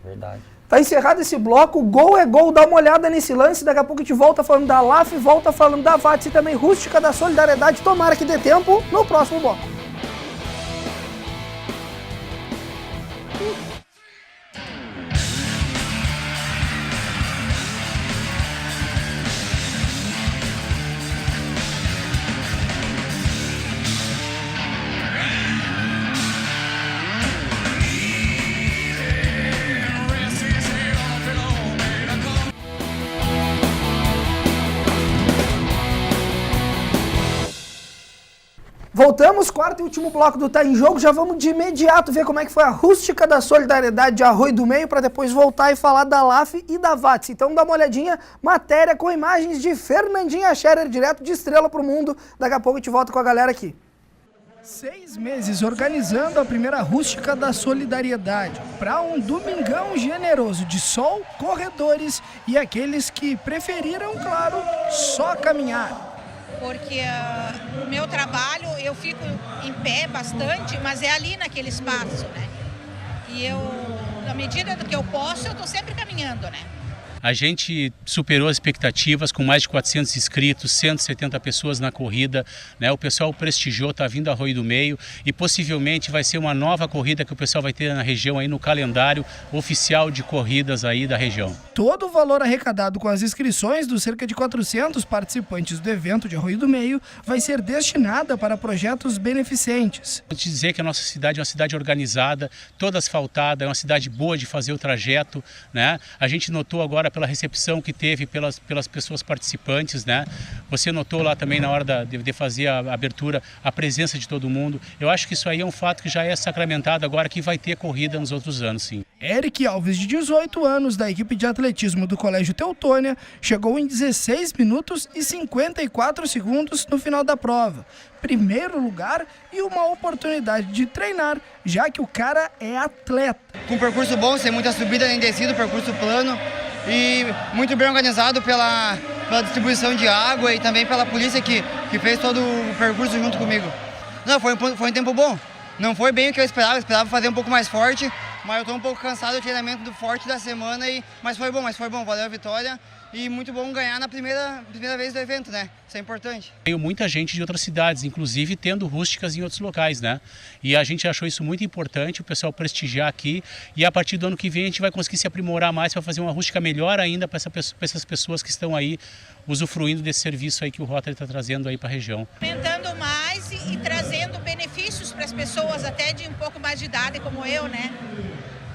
Verdade. Tá encerrado esse bloco, gol é gol, dá uma olhada nesse lance, daqui a pouco a gente volta falando da LAF, volta falando da VATS e também Rústica da Solidariedade, tomara que dê tempo no próximo bloco. Voltamos, quarto e último bloco do Tá em Jogo, já vamos de imediato ver como é que foi a Rústica da Solidariedade de Arroio do Meio, para depois voltar e falar da LAF e da VATS. Então dá uma olhadinha, matéria com imagens de Fernandinha Scherer, direto de Estrela pro Mundo, daqui a pouco a gente volta com a galera aqui. 6 meses organizando a primeira Rústica da Solidariedade, para um domingão generoso de sol, corredores e aqueles que preferiram, claro, só caminhar. Porque o meu trabalho, eu fico em pé bastante, mas é ali naquele espaço, né? E eu, na medida do que eu posso, eu estou sempre caminhando, né? A gente superou as expectativas com mais de 400 inscritos, 170 pessoas na corrida, né? O pessoal prestigiou, está vindo a Arroio do Meio e possivelmente vai ser uma nova corrida que o pessoal vai ter na região aí no calendário oficial de corridas aí da região. Todo o valor arrecadado com as inscrições dos cerca de 400 participantes do evento de Arroio do Meio vai ser destinada para projetos beneficentes. Vou te dizer que a nossa cidade é uma cidade organizada, toda asfaltada, é uma cidade boa de fazer o trajeto, né? A gente notou agora pela recepção que teve pelas pessoas participantes, né? Você notou lá também na hora de fazer a abertura a presença de todo mundo. Eu acho que isso aí é um fato que já é sacramentado agora, que vai ter corrida nos outros anos, sim. Eric Alves, de 18 anos, da equipe de atletismo do Colégio Teutônia, chegou em 16 minutos e 54 segundos no final da prova. Primeiro lugar e uma oportunidade de treinar, já que o cara é atleta. Com um percurso bom, sem muita subida nem descida, percurso plano e muito bem organizado pela distribuição de água e também pela polícia que fez todo o percurso junto comigo. Não, foi um tempo bom. Não foi bem o que eu esperava fazer um pouco mais forte, mas eu estou um pouco cansado do treinamento do forte da semana, mas foi bom, valeu a vitória. E muito bom ganhar na primeira vez do evento, né? Isso é importante. Veio muita gente de outras cidades, inclusive tendo rústicas em outros locais, né? E a gente achou isso muito importante, o pessoal prestigiar aqui. E a partir do ano que vem a gente vai conseguir se aprimorar mais para fazer uma rústica melhor ainda para essas pessoas que estão aí usufruindo desse serviço aí que o Rotary está trazendo aí para a região. Aumentando mais e trazendo benefícios para as pessoas até de um pouco mais de idade como eu, né?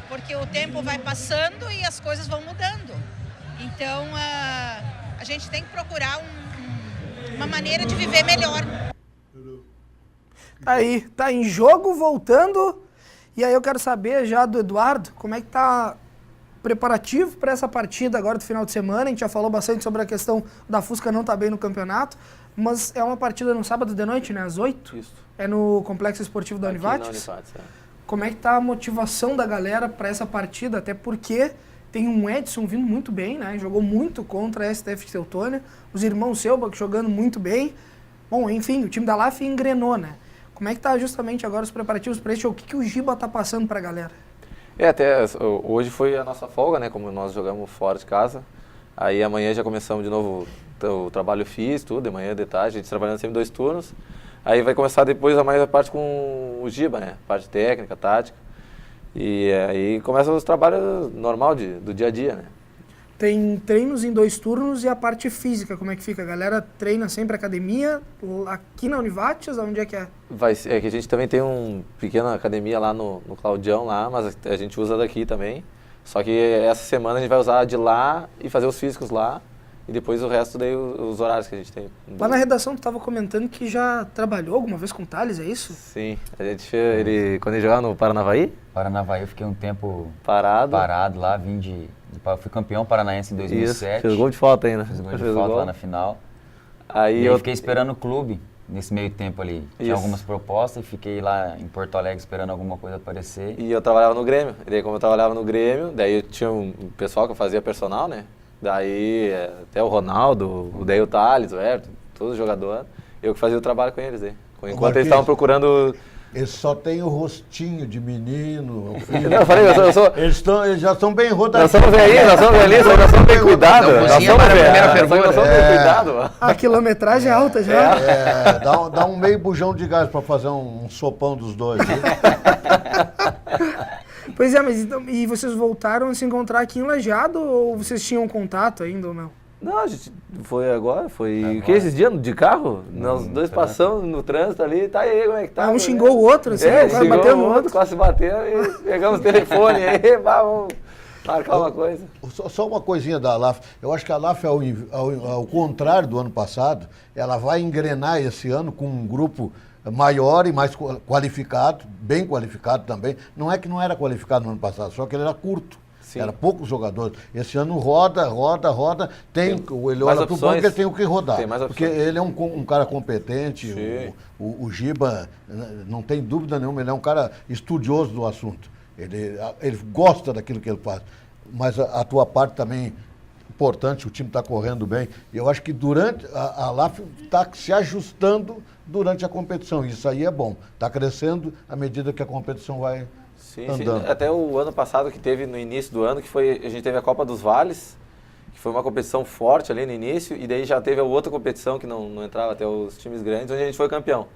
Porque o tempo vai passando e as coisas vão mudando. Então, a gente tem que procurar uma maneira de viver melhor. Aí, tá em jogo, voltando. E aí eu quero saber já do Eduardo, como é que tá preparativo para essa partida agora do final de semana. A gente já falou bastante sobre a questão da Fusca não estar bem no campeonato, mas é uma partida no sábado de noite, né? Às 8? Isso. É no Complexo Esportivo da Univates? Na Univates, é. Como é que tá a motivação da galera para essa partida? Até porque tem um Edson vindo muito bem, né? Jogou muito contra a STF de Teutônia. Os irmãos Selbach jogando muito bem. Bom, enfim, o time da LAF engrenou, né? Como é que tá justamente agora os preparativos para esse jogo? O que o Giba tá passando para a galera? Até hoje foi a nossa folga, né? Como nós jogamos fora de casa. Aí amanhã já começamos de novo o trabalho físico, tudo, de manhã, de tarde, a gente trabalhando sempre 2 turnos. Aí vai começar depois a parte com o Giba, né? Parte técnica, tática. E aí começam os trabalhos normal do dia a dia, né? Tem treinos em 2 turnos e a parte física, como é que fica? A galera treina sempre academia, aqui na Univates, onde é que é? É que a gente também tem uma pequena academia lá no Claudião, lá, mas a gente usa daqui também. Só que essa semana a gente vai usar de lá e fazer os físicos lá. E depois o resto daí os horários que a gente tem. Lá na redação tu estava comentando que já trabalhou alguma vez com o Thales, é isso? Sim, a gente quando ele jogava no Paranavaí. Paranavaí eu fiquei um tempo parado lá, vim de Fui campeão paranaense em 2007. Isso, fez gol de falta ainda. Fiz gol de falta lá na final. Aí e eu fiquei esperando o clube nesse meio tempo ali. Tinha algumas propostas e fiquei lá em Porto Alegre esperando alguma coisa aparecer. E eu trabalhava no Grêmio. E daí, como eu trabalhava no Grêmio, daí eu tinha um pessoal que eu fazia personal, né? Daí até o Ronaldo, daí o Thales, o Everton, todos os jogadores. Eu que fazia o trabalho com eles aí. Enquanto eles estavam procurando... Eles só têm o rostinho de menino. Não, eu falei, Eles já são bem rodadinhos. Nós somos velhinhos, nós somos bem cuidados. Nós somos bem cuidados. A quilometragem é alta já. Dá um meio bujão de gás para fazer um sopão dos dois. Pois é, mas então, e vocês voltaram a se encontrar aqui em Lajeado ou vocês tinham contato ainda ou não? Não, a gente foi agora, o que esses dias de carro? Nós dois passamos no trânsito ali, tá aí, como é que tá? Um xingou o outro, assim, quase bateu no outro. Quase bateu e pegamos o telefone aí, vamos marcar uma coisa. Só uma coisinha da ALAF, eu acho que a ALAF, ao contrário do ano passado, ela vai engrenar esse ano com um grupo maior e mais qualificado, bem qualificado também. Não é que não era qualificado no ano passado, só que ele era curto. Sim. Era poucos jogadores. Esse ano roda. Ele olha pro banco e tem o que rodar. Porque ele é um cara competente. O Giba, não tem dúvida nenhuma, ele é um cara estudioso do assunto. Ele gosta daquilo que ele faz. Mas a tua parte também importante, o time está correndo bem. E eu acho que durante a LAF está se ajustando durante a competição. Isso aí é bom. Está crescendo à medida que a competição vai andando. Sim. Até o ano passado que teve no início do ano, a gente teve a Copa dos Vales, que foi uma competição forte ali no início, e daí já teve a outra competição que não entrava até os times grandes, onde a gente foi campeão.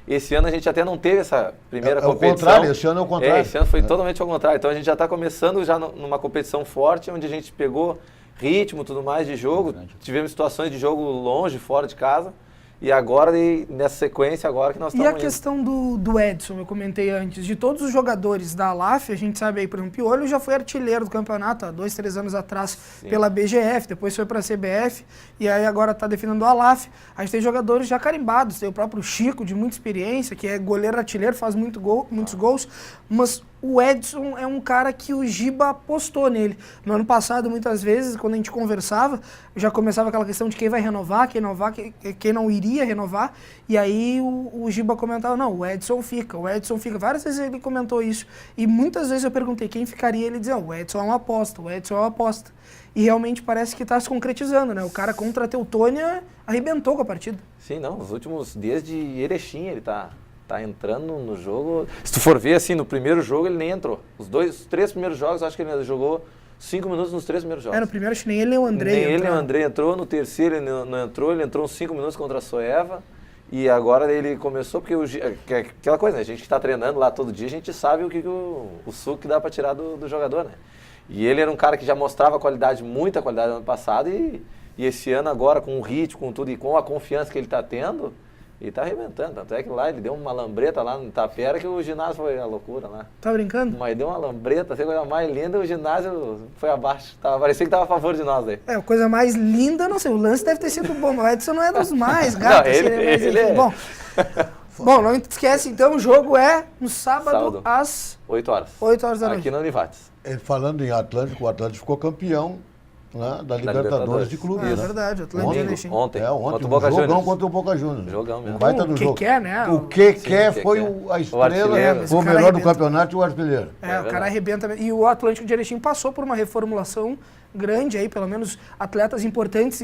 Esse ano a gente até não teve essa primeira competição. O contrário, esse ano é o contrário. Esse ano foi totalmente ao contrário. Então a gente já está começando já numa competição forte, onde a gente pegou ritmo e tudo mais de jogo. Tivemos situações de jogo longe, fora de casa. E agora, nessa sequência, agora que nós estamos indo. E a questão do Edson, eu comentei antes, de todos os jogadores da ALAF, a gente sabe aí, por exemplo, o Piolho já foi artilheiro do campeonato há 2, 3 anos atrás pela BGF, depois foi para a CBF, e aí agora está defendendo a ALAF. A gente tem jogadores já carimbados, tem o próprio Chico, de muita experiência, que é goleiro artilheiro, faz muitos gols, mas o Edson é um cara que o Giba apostou nele. No ano passado, muitas vezes, quando a gente conversava, já começava aquela questão de quem vai renovar, quem não iria renovar, e aí o Giba comentava, não, o Edson fica. Várias vezes ele comentou isso, e muitas vezes eu perguntei quem ficaria, ele dizia, o Edson é uma aposta, E realmente parece que está se concretizando, né? O cara contra a Teutônia arrebentou com a partida. Sim, não, nos últimos dias de Erechim ele tá entrando no jogo. Se tu for ver assim, no primeiro jogo ele nem entrou. Os 3 primeiros jogos, acho que ele jogou 5 minutos nos 3 primeiros jogos. No primeiro acho que nem ele nem o Andrei entrou. Nem ele nem o Andrei entrou, no terceiro ele não entrou, ele entrou uns 5 minutos contra a Soeva. E agora ele começou, porque aquela coisa, né? A gente que está treinando lá todo dia, a gente sabe o suco que dá para tirar do jogador, né? E ele era um cara que já mostrava muita qualidade no ano passado e esse ano agora, com o ritmo, com tudo e com a confiança que ele está tendo, ele tá arrebentando. Tanto é que lá ele deu uma lambreta lá no Itapera que o ginásio foi a loucura lá. Tá brincando? Mas deu uma lambreta, a coisa mais linda, o ginásio foi abaixo. Parecia que tava a favor de nós aí. A coisa mais linda, não sei, o lance deve ter sido bom, mas o Edson não é dos mais gatos. Ele é. Bom, não esquece então, o jogo é no sábado às 8 horas. 8 horas da noite. Aqui na Univates. Falando em Atlântico, o Atlético ficou campeão da Libertadores de clubes. É verdade, o Atlético ontem. Ontem, um jogão contra o Boca Juniors. Jogão mesmo. O que quer, né? O que quer foi a estrela, foi o melhor do campeonato e o artilheiro. O cara arrebenta. E o Atlético de Erechim passou por uma reformulação grande aí, pelo menos atletas importantes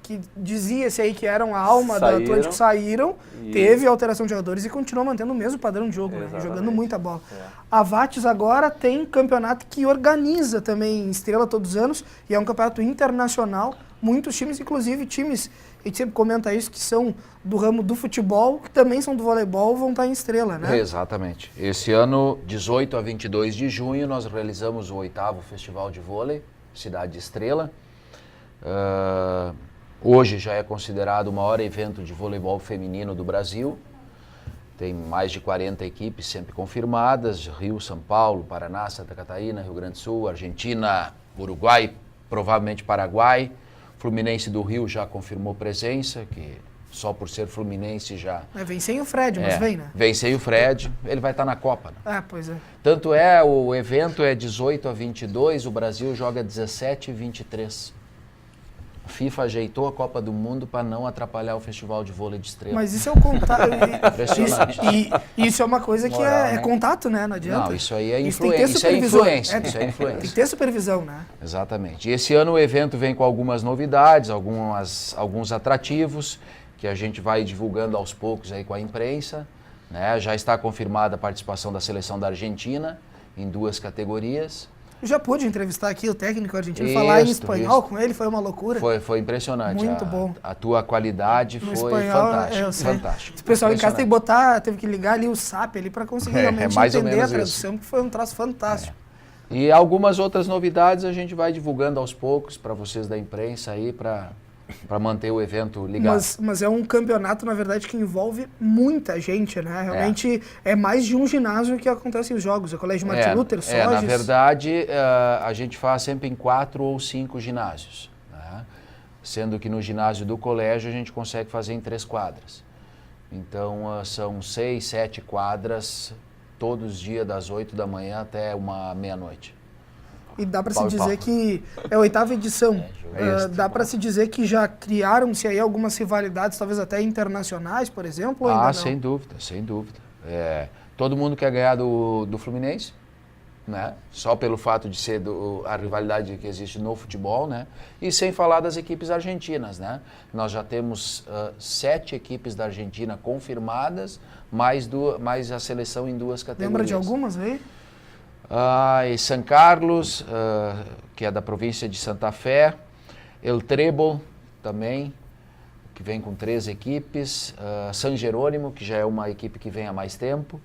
que dizia-se aí que eram a alma do Atlético saíram, teve alteração de jogadores e continuou mantendo o mesmo padrão de jogo, né? Jogando muita bola. A Vates agora tem campeonato que organiza também Estrela todos os anos e é um campeonato internacional, muitos times, inclusive times, a gente sempre comenta isso, que são do ramo do futebol, que também são do voleibol, vão estar em Estrela, né? Exatamente. Esse ano, 18 a 22 de junho, nós realizamos o 8º Festival de Vôlei, Cidade de Estrela. Hoje já é considerado o maior evento de voleibol feminino do Brasil. Tem mais de 40 equipes sempre confirmadas, Rio, São Paulo, Paraná, Santa Catarina, Rio Grande do Sul, Argentina, Uruguai, provavelmente Paraguai. Fluminense do Rio já confirmou presença, que só por ser fluminense já. Vem sem o Fred, mas vem, né? Vem sem o Fred, ele vai estar na Copa. Né? Pois é. Tanto o evento é 18 a 22, o Brasil joga 17 e 23. A FIFA ajeitou a Copa do Mundo para não atrapalhar o Festival de Vôlei de Estrela. Mas isso é o contato. Impressionante. Isso é uma coisa que é contato, né? Não adianta. Não, isso aí é Isso tem que ter influência. Isso é influência. Tem que ter supervisão, né? Exatamente. E esse ano o evento vem com algumas novidades, alguns atrativos que a gente vai divulgando aos poucos aí com a imprensa. Né? Já está confirmada a participação da seleção da Argentina em 2 categorias. Eu já pude entrevistar aqui o técnico argentino, falar em espanhol com ele, foi uma loucura. Foi impressionante. Muito bom. A tua qualidade no foi espanhol, fantástico. O pessoal em casa teve que ligar ali o SAP ali para conseguir realmente entender a tradução, que foi um troço fantástico. E algumas outras novidades a gente vai divulgando aos poucos para vocês da imprensa aí, para manter o evento ligado. Mas é um campeonato, na verdade, que envolve muita gente, né? Realmente é mais de um ginásio que acontecem os jogos. É o Colégio Martin Luther, Sogis... na verdade, a gente faz sempre em 4 ou 5 ginásios. Né? Sendo que no ginásio do colégio a gente consegue fazer em 3 quadras. Então, são 6, 7 quadras todos os dias, das 8 da manhã até meia-noite. E dá para se dizer que é a 8ª edição. Dá para se dizer que já criaram-se aí algumas rivalidades, talvez até internacionais, por exemplo? Ou ainda não? Sem dúvida, sem dúvida. Todo mundo quer ganhar do Fluminense, né? Só pelo fato de ser a rivalidade que existe no futebol, né? E sem falar das equipes argentinas, né? Nós já temos 7 equipes da Argentina confirmadas, mais a seleção em 2 categorias. Lembra de algumas aí? E San Carlos, que é da província de Santa Fé, El Trébol também, que vem com 3 equipes, San Jerônimo, que já é uma equipe que vem há mais tempo.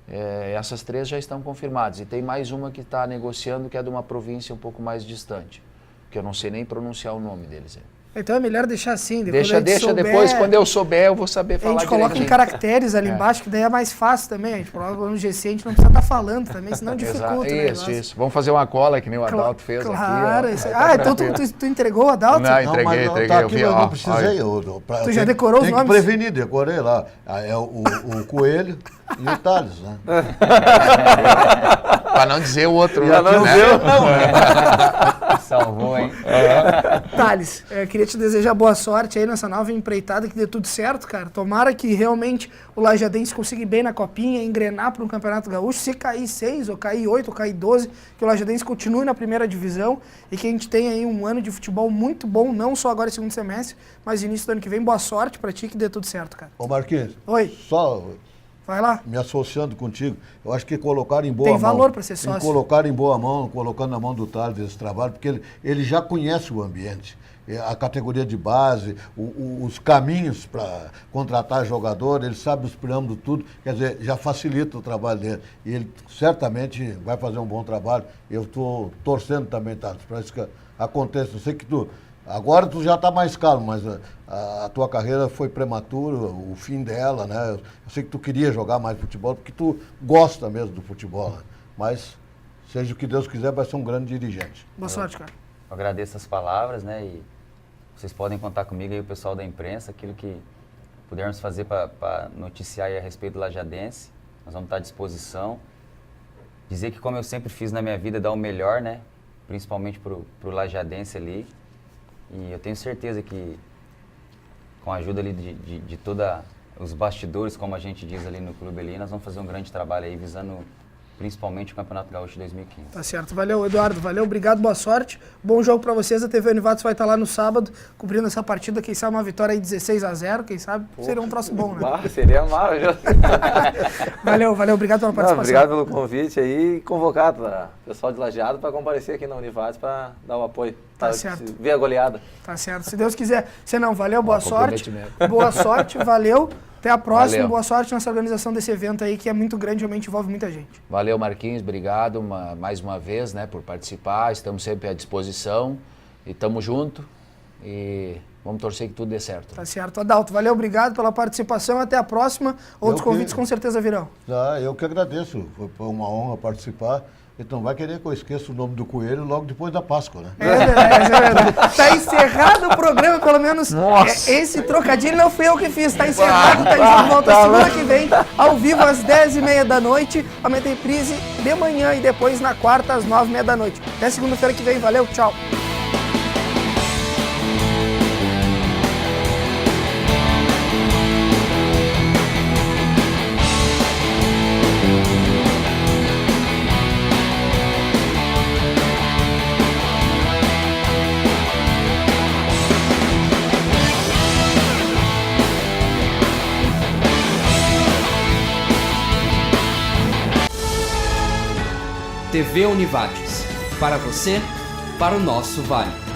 Essas 3 já estão confirmadas. E tem mais uma que está negociando, que é de uma província um pouco mais distante, que eu não sei nem pronunciar o nome deles. Então é melhor deixar assim. Deixa depois, quando eu souber, eu vou saber falar. A gente coloca em caracteres ali embaixo, que daí é mais fácil também. A gente coloca no GC, a gente não precisa estar falando também, senão dificulta. Isso. Vamos fazer uma cola que nem o Adalto fez aqui. Claro. Então tu entregou o Adalto? Não, entreguei. Tá aqui, eu não precisei. Tu já decorou os nomes? Tem que prevenir, decorei lá. É o Coelho e o Thales, né? Para não dizer o outro. Já não deu, Salvou, hein? Thales, queria te desejar boa sorte aí nessa nova empreitada, que dê tudo certo, cara. Tomara que realmente o Lajadense consiga ir bem na copinha, engrenar para um Campeonato Gaúcho. Se cair 6, ou cair 8, ou cair 12, que o Lajadense continue na primeira divisão e que a gente tenha aí um ano de futebol muito bom, não só agora segundo semestre, mas início do ano que vem. Boa sorte para ti, que dê tudo certo, cara. Ô Marquinhos, Oi. Só vai lá. Me associando contigo, eu acho que colocar em boa mão. Tem valor para ser sócio. Colocar em boa mão, colocando na mão do Thales esse trabalho, porque ele já conhece o ambiente, a categoria de base, os caminhos para contratar jogador, ele sabe os preâmbulos, tudo, quer dizer, já facilita o trabalho dele. E ele certamente vai fazer um bom trabalho. Eu estou torcendo também, Thales, para isso que aconteça. Eu sei que agora tu já está mais calmo, mas a tua carreira foi prematura, o fim dela, né? Eu sei que tu queria jogar mais futebol, porque tu gosta mesmo do futebol, né? Mas, seja o que Deus quiser, vai ser um grande dirigente. Boa sorte, cara. Eu agradeço as palavras, né? E vocês podem contar comigo aí, o pessoal da imprensa, aquilo que pudermos fazer para noticiar aí a respeito do Lajadense. Nós vamos estar à disposição. Dizer que, como eu sempre fiz na minha vida, dar o melhor, né? Principalmente pro Lajadense ali. E eu tenho certeza que, com a ajuda ali de todos os bastidores, como a gente diz ali no clube ali, nós vamos fazer um grande trabalho aí, visando principalmente o Campeonato Gaúcho de 2015. Tá certo. Valeu, Eduardo. Valeu, obrigado, boa sorte. Bom jogo pra vocês. A TV Univates vai estar lá no sábado, cobrindo essa partida. Quem sabe uma vitória aí 16-0, quem sabe seria um troço bom, né? Seria maravilhoso. Valeu, obrigado pela participação. Obrigado pelo convite aí e convocar o pessoal de Lajeado para comparecer aqui na Univates para dar o apoio. Tá certo. Ver a goleada. Tá certo. Se Deus quiser. Se não, valeu, boa sorte. Boa sorte, valeu. Até a próxima. Valeu. Boa sorte nessa organização desse evento aí, que é muito grande, realmente envolve muita gente. Valeu, Marquinhos. Obrigado mais uma vez, né, por participar. Estamos sempre à disposição e estamos juntos. E vamos torcer que tudo dê certo. Tá certo. Adalto, valeu, obrigado pela participação. Até a próxima. Outros convites com certeza virão. Eu que agradeço. Foi uma honra participar. Então vai querer que eu esqueça o nome do coelho logo depois da Páscoa, né? É verdade. Tá encerrado o programa, pelo menos. Nossa. Esse trocadilho não fui eu que fiz. Tá encerrado, tá de volta semana que vem, ao vivo às 10h30 da noite. Aumenta a reprise de manhã e depois na quarta às 9h30 da noite. Até segunda-feira que vem. Valeu, tchau. TV Univates, para você, para o nosso Vale.